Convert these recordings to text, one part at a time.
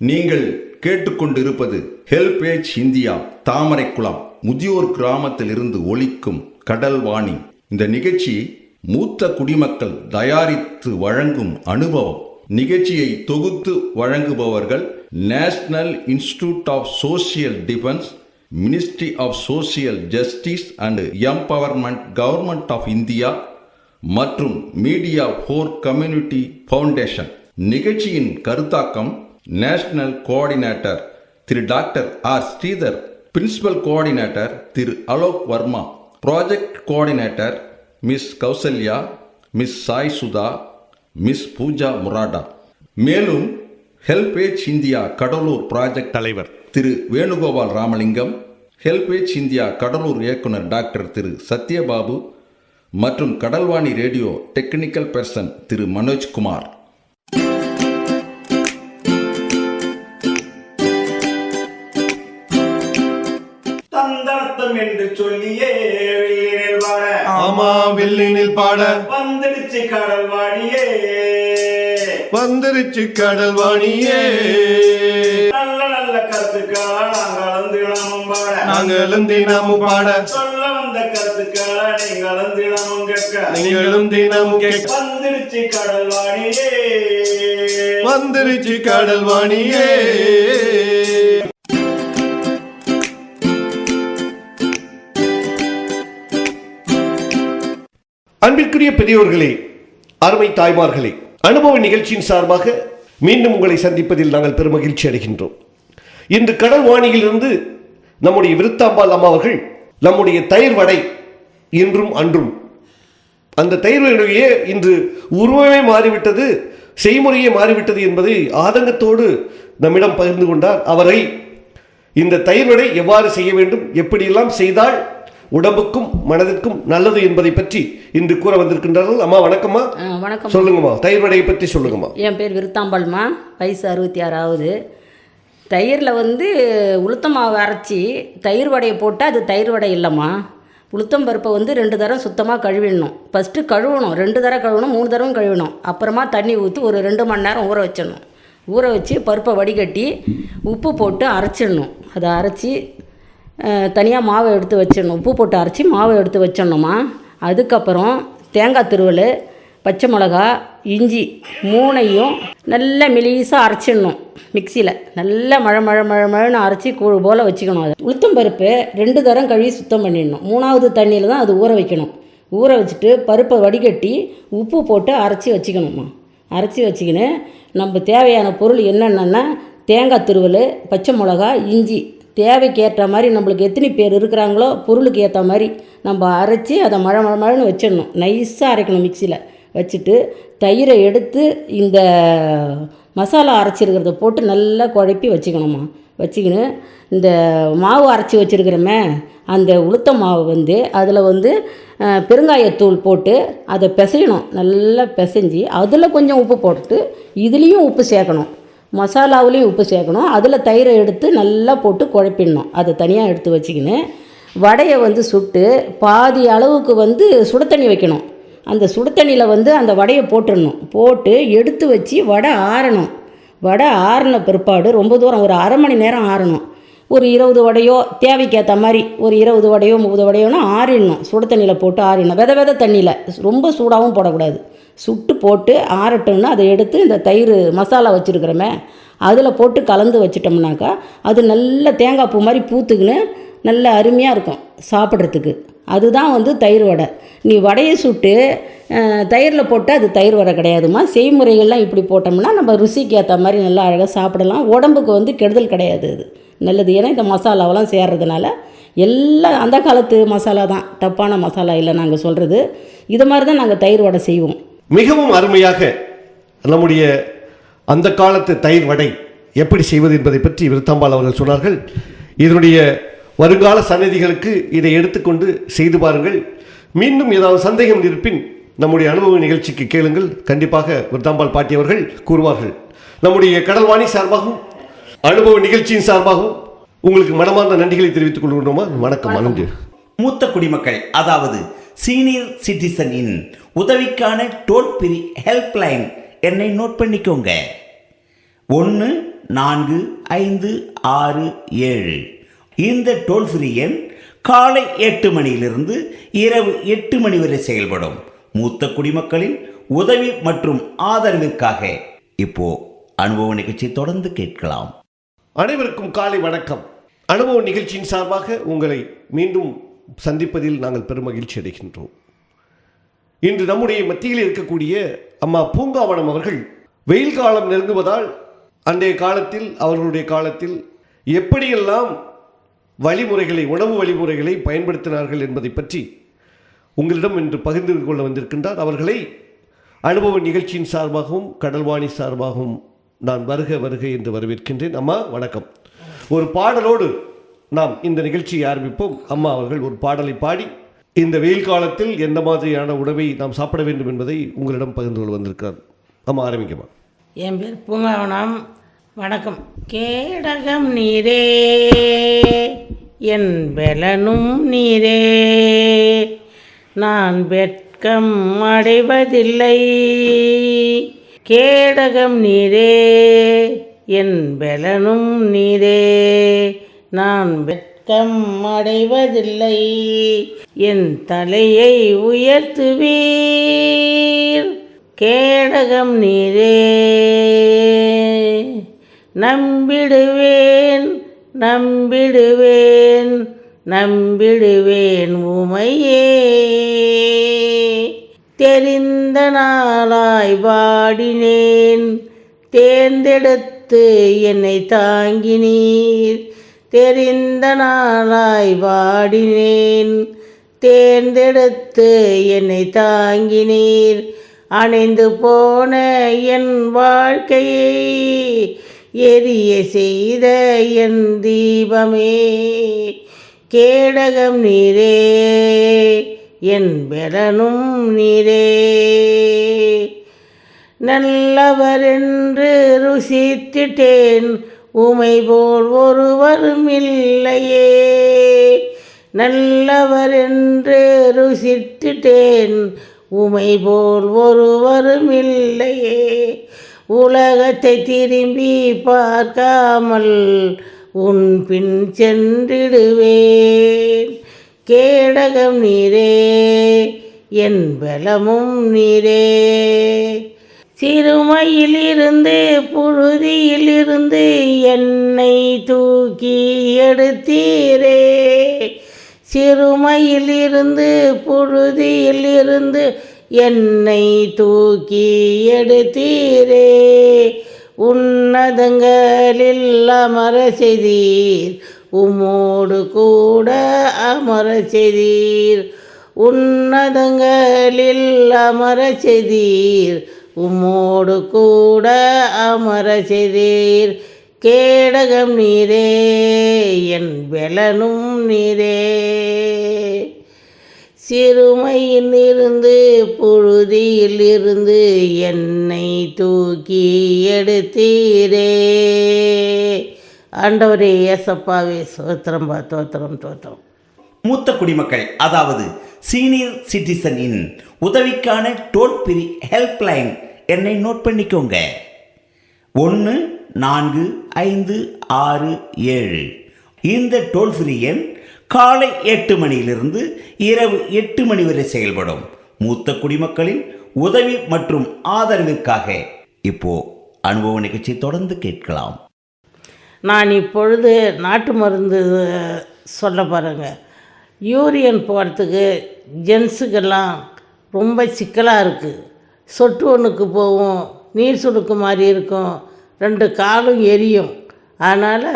நீங்கள் கேட்டுக்கொண்டிருப்பது HelpAge India Thamaraikulam முதியோர் கிராமத்தில் இருந்து ஒலிக்கும் கடல்வாணி. இந்த நிகழ்ச்சி மூத்த குடிமக்கள் தயாரித்து வழங்கும் அனுபவம். நிகழ்ச்சியை தொகுத்து வழங்குபவர்கள் national institute of social defence, ministry of social justice and empowerment, government of India மற்றும் மீடியா ஃபார் கம்யூனிட்டி ஃபவுண்டேஷன். நிகழ்ச்சியின் கருத்தாக்கம் நேஷனல் கோஆர்டினேட்டர் திரு doctor R Sridhar, principal coordinator திரு Alok Varma, project coordinator miss Kausalya, miss Sai Sudha, miss Pooja Murada. மேலும் ஹெல்பேஜ் இந்தியா கடலூர் ப்ராஜெக்ட் தலைவர் திரு Venugopal Ramalingam, HelpAge India Cuddalore இயக்குனர் doctor திரு சத்யபாபு மற்றும் கடல்வாணி ரேடியோ டெக்னிக்கல் பர்சன் திரு மனோஜ்குமார். தந்தர்த்தம் என்று சொல்லியே வெள்ளினில் பாட, ஆமா வெள்ளினில் பாட, வந்துடுச்சு கடல்வாணியே, வந்துருச்சு கடல்வாணியே. நல்ல நல்ல கருத்துக்களா நாங்களும் தினமும் பாட, நாங்களும் தினமும் பாட, சொல்ல வந்த கருத்துக்களா நீங்களும் தினமும் கேட்க, நீங்களும் தினமும் கேட்க. வந்துடுச்சு கடல்வாணியே, வந்துருச்சு கடல்வாணியே. அன்பிற்குரிய பெரியோர்களே, அருமை தாய்மார்களே, அனுபவ நிகழ்ச்சியின் சார்பாக மீண்டும் உங்களை சந்திப்பதில் நாங்கள் பெருமகிழ்ச்சி அடைகின்றோம். இன்று கடல்வாணியிலிருந்து நம்முடைய விருத்தாம்பாள் அம்மா அவர்கள் நம்முடைய தயிர் வடை இன்றும் அன்றும், அந்த தயிர் வடையே இன்று உருவமே மாறிவிட்டது, செய்முறையே மாறிவிட்டது என்பதை ஆதங்கத்தோடு நம்மிடம் பகிர்ந்து கொண்டார். அவரை இந்த தயிர் வடை எவ்வாறு செய்ய வேண்டும், எப்படியெல்லாம் செய்தால் உடம்புக்கும் மனதிற்கும் நல்லது என்பதை பற்றி இன்று கூற வந்திருக்கின்றார்கள். அம்மா வணக்கம்மா. வணக்கம். சொல்லுங்கம்மா, தயிர் வடையை பற்றி சொல்லுங்கம்மா. என் பேர் விருத்தாம்பாள்மா, வயசு 66 ஆகுது. தயிரில் உளுத்தம் மாவு அரைச்சி தயிர் வடையை போட்டால் அது தயிர் வடை இல்லைம்மா. உளுத்தம் பருப்பை 2 தரம் சுத்தமாக கழுவிடணும். ஃபஸ்ட்டு கழுவணும், 2 தரம் கழுவணும், 3 தரம் கழுவணும். அப்புறமா தண்ணி ஊற்றி ஒரு 2 மணி நேரம் ஊற வச்சிடணும். ஊற வச்சு பருப்பை வடிகட்டி உப்பு போட்டு அரைச்சிடணும். அதை அரைச்சி தனியாக மாவை எடுத்து வச்சிடணும். உப்பு போட்டு அரைச்சி மாவை எடுத்து வச்சிடணுமா. அதுக்கப்புறம் தேங்காய் துருவல், பச்சை மிளகா, இஞ்சி 3ஐயும் நல்லா மெலிசாக அரைச்சிடணும். மிக்சியில் நல்லா மழன்னு அரைச்சி கூழ் போல் வச்சுக்கணும். அது உளுத்தம் பருப்பு 2 தரம் கழுவி சுத்தம் பண்ணிடணும். 3வது தண்ணியில் தான் அது ஊற வைக்கணும். ஊற வச்சுட்டு பருப்பை வடிகட்டி உப்பு போட்டு அரைச்சி வச்சுக்கணுமா. அரைச்சி வச்சுக்கின்னு நம்ம தேவையான பொருள் என்னென்னா தேங்காய் துருவல், பச்சை மிளகா, இஞ்சி தேவைக்கு ஏற்ற மாதிரி, நம்மளுக்கு எத்தனை பேர் இருக்கிறாங்களோ பொருளுக்கு ஏற்ற மாதிரி நம்ம அரைச்சி அதை மழன்னு வச்சிடணும். நைஸாக அரைக்கணும். மிக்சியில் வச்சுட்டு தயிரை எடுத்து இந்த மசாலா அரைச்சிருக்கிறத போட்டு நல்லா குழப்பி வச்சுக்கணுமா. வச்சுக்கின்னு இந்த மாவு அரைச்சி வச்சுருக்கிறோமே அந்த உளுத்த மாவு அதில் பெருங்காயத்தூள் போட்டு அதை பிசையணும். நல்லா பிசைஞ்சி அதில் கொஞ்சம் உப்பு போட்டு இதுலேயும் உப்பு சேர்க்கணும், மசாலாவிலையும் உப்பு சேர்க்கணும். அதில் தயிரை எடுத்து நல்லா போட்டு குழப்பிடணும். அதை தனியாக எடுத்து வச்சுக்கின்னு வடையை சுட்டு பாதி அளவுக்கு சுட தண்ணி வைக்கணும். அந்த சுட தண்ணியில் அந்த வடையை போட்டுடணும். போட்டு எடுத்து வச்சு வடை ஆறணும். வடை ஆறின பிற்பாடு ரொம்ப தூரம் ஒரு அரை மணி நேரம் ஆறணும். ஒரு 20 வடையோ தேவைக்கேற்ற மாதிரி, ஒரு 20 வடையோ 30 வடையோனா ஆறிடணும். சுட தண்ணியில் போட்டு ஆறிடணும். வித தண்ணியில், ரொம்ப சூடாகவும் போடக்கூடாது. சுட்டு போட்டு ஆறட்டோம்னா அதை எடுத்து இந்த தயிர் மசாலா வச்சுருக்கிறோமே அதில் போட்டு கலந்து வச்சிட்டோம்னாக்கா அது நல்ல தேங்காய் பூ மாதிரி பூத்துக்குன்னு நல்ல அருமையாக இருக்கும் சாப்பிட்றதுக்கு. அதுதான் தயிர் வடை. நீ வடையை சுட்டு தயிரில் போட்டால் அது தயிர் வடை கிடையாதுமா. செய்முறைகள்லாம் இப்படி போட்டோம்னா நம்ம ருசிக்கு ஏற்ற மாதிரி நல்லா அழகாக சாப்பிடலாம். உடம்புக்கு கெடுதல் கிடையாது, அது நல்லது. ஏன்னா இந்த மசாலாவெல்லாம் சேர்றதுனால எல்லாம் அந்த காலத்து மசாலா தான், தப்பான மசாலா இல்லை நாங்கள் சொல்கிறது. இது மாதிரி தான் நாங்கள் தயிர் வடை செய்வோம். மிகவும் அருமையாக நம்முடைய அந்த காலத்து தயிர் வடை எப்படி செய்வது என்பதை பற்றி விருத்தாம்பாள் அவர்கள் சொன்னார்கள். இதனுடைய வருங்கால சன்னதிகளுக்கு இதை எடுத்துக்கொண்டு செய்து பாருங்கள். மீண்டும் ஏதாவது சந்தேகம் இருப்பின் நம்முடைய அனுபவ நிகழ்ச்சிக்கு கேளுங்கள். கண்டிப்பாக விருத்தாம்பாள் பாட்டி அவர்கள் கூறுவார்கள். நம்முடைய கடல்வாணி சார்பாகவும் அனுபவ நிகழ்ச்சியின் சார்பாகவும் உங்களுக்கு மனமார்ந்த நன்றிகளை தெரிவித்துக் கொள்கிறோமா. வணக்கம். நன்றி. மூத்த குடிமக்கள், அதாவது சீனியர் சிட்டிசன் இன் உதவிக்கான டோல் ஃப்ரீ ஹெல்ப்லைன் என்னை நோட் பண்ணிக்கோங்க. 1 1-456-7. இந்த டோல் ஃப்ரீ எண் காலை 8 மணியிலிருந்து இரவு 8 மணி வரை செயல்படும். மூத்த குடிமக்களின் உதவி மற்றும் ஆதரவிற்காக இப்போ அனுபவ நிகழ்ச்சி தொடர்ந்து கேட்கலாம். அனைவருக்கும் காலை வணக்கம். அனுபவ நிகழ்ச்சியின் சார்பாக உங்களை மீண்டும் சந்திப்பதில் நாங்கள் பெருமகிழ்ச்சி அடைகின்றோம். இன்று நம்முடைய மத்தியில் இருக்கக்கூடிய அம்மா பூங்காவனம் அவர்கள் வெயில் காலம் நெருங்குவதால் அன்றைய காலத்தில் அவர்களுடைய காலத்தில் எப்படியெல்லாம் உணவு வழிமுறைகளை பயன்படுத்தினார்கள் என்பதை பற்றி உங்களிடம் இன்று பகிர்ந்து கொள்ள வந்திருக்கின்றார். அவர்களை அனுபவ நிகழ்ச்சியின் சார்பாகவும் கடல்வாணி சார்பாகவும் நான் வருக என்று வரவேற்கின்றேன். அம்மா வணக்கம். ஒரு பாடலோடு நாம் இந்த நிகழ்ச்சியை ஆரம்பிப்போம். அம்மா அவர்கள் ஒரு பாடலை பாடி இந்த வெயில் காலத்தில் எந்த மாதிரியான உணவை நாம் சாப்பிட வேண்டும் என்பதை உங்களிடம் பகிர்ந்து கொள்ள வந்திருக்கிறார். அம்மா ஆரம்பிக்கமா. என் பேர் பூங்காவனம். வணக்கம். கேடகம் நீரே என் பெலனும் நீரே, நான் வெட்கம் அடைவதில்லை. கேடகம் நீரே என் பெலனும் நீரே, நான் வெட்கம் அடைவதில்லை. என் தலையை உயர்த்துவீர், கேடகம் நீரே. நம்பிடுவேன் நம்பிடுவேன் நம்பிடுவேன் உமையே, தெரிந்த நாளாய் பாடினேன், தேர்ந்தெடுத்து என்னை தாங்கினீர். தெரிந்த நாளாய் பாடினேன், தேர்ந்தெடுத்து என்னை தாங்கினீர். அணைந்து போன என் வாழ்க்கையை எரிய செய்த என் தீபமே, கேடகம் நீரே என் பெலனும் நீரே. நல்லவர் என்று ருசித்திட்டேன், உமை போல் ஒருவரும் இல்லையே. நல்லவர் என்று ருசித்திட்டேன், உமை போல் ஒருவரும் இல்லையே. உலகத்தை திரும்பி பார்க்காமல் உன் பின் சென்றிடுவேன், கேடகம் நீரே என் பலமும் நீரே. சிறுமையிலிருந்து புழுதியிலிருந்து என்னை தூக்கி எடுத்தீரே. சிறுமையிலிருந்து புழுதியிலிருந்து என்னை தூக்கி எடுத்தீரே. உன்னதங்களில் அமர செய்தீர், உம்மோடு கூட அமர செய்தீர். உன்னதங்களில் அமர செய்தீர், உம்மோடு கூட அமர செய்தீர். கேடகம் நீரே என் பெலனும் நீரே. சிறுமையில் இருந்து புழுதியில் இருந்து என்னை தூக்கி எடுத்தீரே. ஆண்டவரே இயேசப்பாவே ஸ்தோத்திரம் தோத்திரம் தோத்திரம். மூத்த குடிமக்கள் அதாவது சீனியர் சிட்டிசனின் உதவிக்கான டோல் ஃப்ரீ ஹெல்ப்லைன் எண்ணை நோட் பண்ணிக்கோங்க. 1-4-5-6-7. இந்த டோல் ஃப்ரீ எண் காலை 8 மணியிலிருந்து இரவு 8 மணி வரை செயல்படும். மூத்த குடிமக்களின் உதவி மற்றும் ஆதரவிற்காக இப்போ அனுபவ நிகழ்ச்சி தொடர்ந்து கேட்கலாம். நான் இப்பொழுது நாட்டு மருந்து சொல்ல பாருங்க. யூரியன் போகிறதுக்கு ஜென்ஸுக்கெல்லாம் ரொம்ப சிக்கலாக இருக்குது. சொட்டு ஒன்றுக்கு போகும், நீர் சுடுக்கு மாதிரி இருக்கும், 2 காலும் எரியும். அதனால்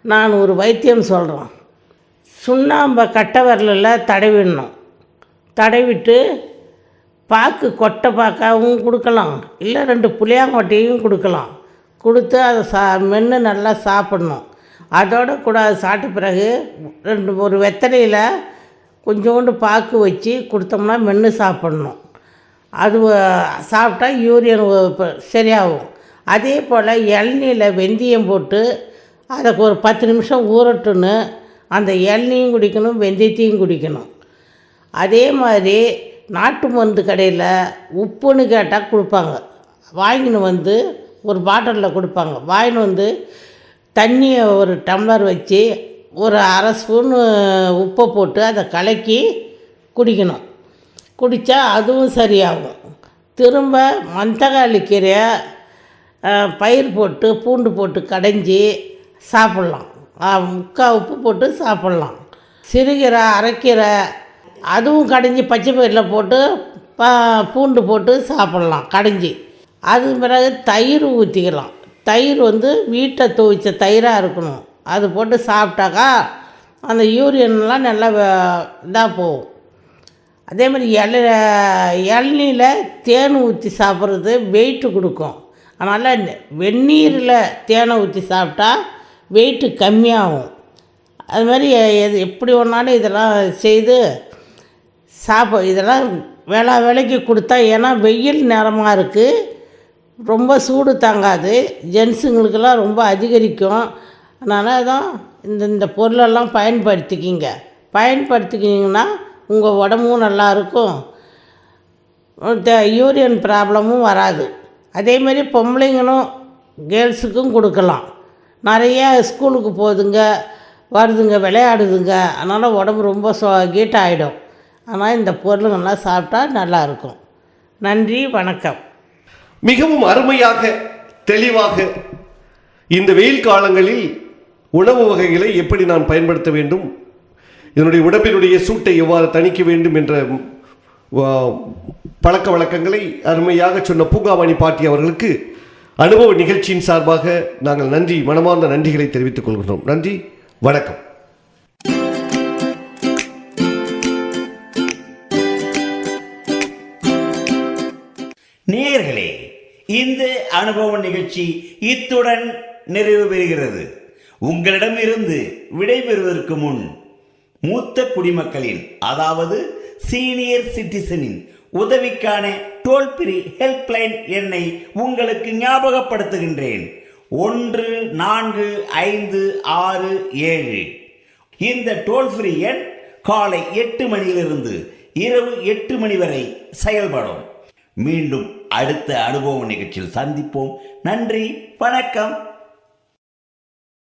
நான் ஒரு வைத்தியம் சொல்கிறேன். சுண்ணாம்பை கட்டை விரலில் தடவிடணும். தடவிட்டு பாக்கு கொட்டை பாக்காவும் கொடுக்கலாம், இல்லை 2 புளியாங்கொட்டையும் கொடுக்கலாம். கொடுத்து அதை மென்று நல்லா சாப்பிட்ணும். அதோட கூட அது சாப்பிட்ட பிறகு ஒரு வெத்தலையில் கொஞ்சோண்டு பாக்கு வச்சு கொடுத்தோம்னா மென்று சாப்பிட்ணும். அது சாப்பிட்டா யூரியன் சரியாகும். அதே போல் இளநீரில் வெந்தயம் போட்டு அதை ஒரு 10 நிமிஷம் ஊறட்டுன்னு அந்த இளநியும் குடிக்கணும், வெந்தயத்தையும் குடிக்கணும். அதே மாதிரி நாட்டு மருந்து கடையில் உப்புன்னு கேட்டால் கொடுப்பாங்க. வாங்கின்னு வந்து ஒரு பாட்டிலில் கொடுப்பாங்க. வாங்கின்னு வந்து தண்ணியை ஒரு டம்ளர் வச்சு ஒரு அரை ஸ்பூனு உப்பை போட்டு அதை கலக்கி குடிக்கணும். குடித்தா அதுவும் சரியாகும். திரும்ப மந்தகாளி கீரையை பயிர் போட்டு பூண்டு போட்டு கடைஞ்சி சாப்பிட்லாம். முக்கால் உப்பு போட்டு சாப்பிட்லாம். சிறுகீரை அரைக்கீரை அதுவும் கடைஞ்சி பச்சை பயிரில் போட்டு பூண்டு போட்டு சாப்பிட்லாம் கடைஞ்சி. அது பிறகு தயிர் ஊற்றிக்கலாம். தயிர் வந்து வீட்டை துவைச்ச தயிராக இருக்கணும். அது போட்டு சாப்பிட்டாக்கா அந்த யூரியன்லாம் நல்லா இதாக போகும். அதே மாதிரி இளநீரில் தேன் ஊற்றி சாப்பிட்றது வெயிட்டு கொடுக்கும். அதனால் வெந்நீரில் தேனை ஊற்றி சாப்பிட்டா வெயிட்டு கம்மியாகும். அது மாதிரி எப்படி ஒன்றாலும் இதெல்லாம் செய்து இதெல்லாம் வேலைக்கு கொடுத்தா, ஏன்னா வெயில் நேரமாக இருக்குது, ரொம்ப சூடு தாங்காது, ஜென்ஸுங்களுக்கெல்லாம் ரொம்ப அதிகரிக்கும். அதனால் தான் இந்த பொருளெல்லாம் பயன்படுத்திக்கிங்கன்னா உங்கள் உடம்பும் நல்லாயிருக்கும், யூரியன் ப்ராப்ளமும் வராது. அதேமாரி பொம்பளைங்களும் கேர்ள்ஸுக்கும் கொடுக்கலாம். நிறையா ஸ்கூலுக்கு போகுதுங்க, வருதுங்க, விளையாடுதுங்க, அதனால் உடம்பு ரொம்ப கீட்டாகிடும். ஆனால் இந்த பொருளுங்கள்லாம் சாப்பிட்டா நல்லாயிருக்கும். நன்றி, வணக்கம். மிகவும் அருமையாக தெளிவாக இந்த வெயில் காலங்களில் உணவு வகைகளை எப்படி நான் பயன்படுத்த வேண்டும், இதனுடைய உடம்பினுடைய சூட்டை எவ்வாறு தணிக்க வேண்டும் என்ற பழக்க வழக்கங்களை அருமையாக சொன்ன பூங்காமணி பாட்டி அவர்களுக்கு அனுபவ நிகழ்ச்சியின் சார்பாக நாங்கள் மனமார்ந்த நன்றிகளை தெரிவித்துக் கொள்கிறோம். நன்றி, வணக்கம். நேயர்களே, இந்த அனுபவ நிகழ்ச்சி இத்துடன் நிறைவு பெறுகிறது. உங்களிடம் இருந்து விடைபெறுவதற்கு முன் மூத்த குடிமக்களின், அதாவது சீனியர் சிட்டிசனின் உதவிக்கான டோல் ஃப்ரீ ஹெல்ப்லைன் எண்ணை உங்களுக்கு ஞாபகப்படுத்துகின்றேன். 145667. இந்த டோல் ஃப்ரீ எண் காலை 8 மணியிலிருந்து இரவு 8 மணி வரை செயல்படும். மீண்டும் அடுத்த அனுபவ நிகழ்ச்சியில் சந்திப்போம். நன்றி, வணக்கம்.